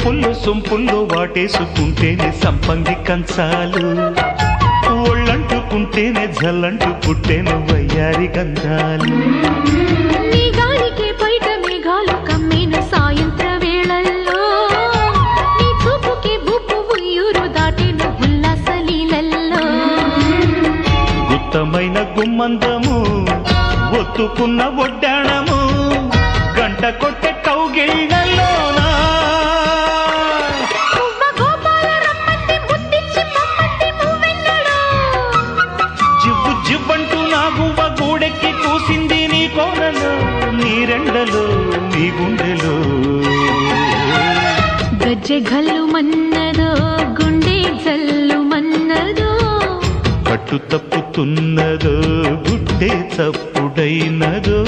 వంపుల్లో సొంపుల్లో వాటేసుకుంటేనే సంపంగి కంచాలు, ఒళ్ళంటుకుంటేనే జల్లంటు పుట్టేను వయ్యారి గంధాలు. నీ గాలికే బయట మేఘాలు కమ్మేను సాయంత్ర వేళల్లో, నీ చూపుకే బుప్పు ఉయ్యూరు దాటేను ఉల్లాస లీలల్లో. గుత్తమైన గుమ్మందము ఒత్తుకున్న ఒడ్డాణము గంట కొట్టే కౌగిళ్ళలోనా జివ్వు జివ్వంటూ నా గువ్వ గూడెక్కి కూసింది నీ కోనలో, నీ రెండలో నీ గుండెలో. గజ్జె గల్లు మన్నదో గుండె జల్లు మన్నదో, కట్టు తప్పుతున్నదో గుడ్డే చప్పుడైనదో.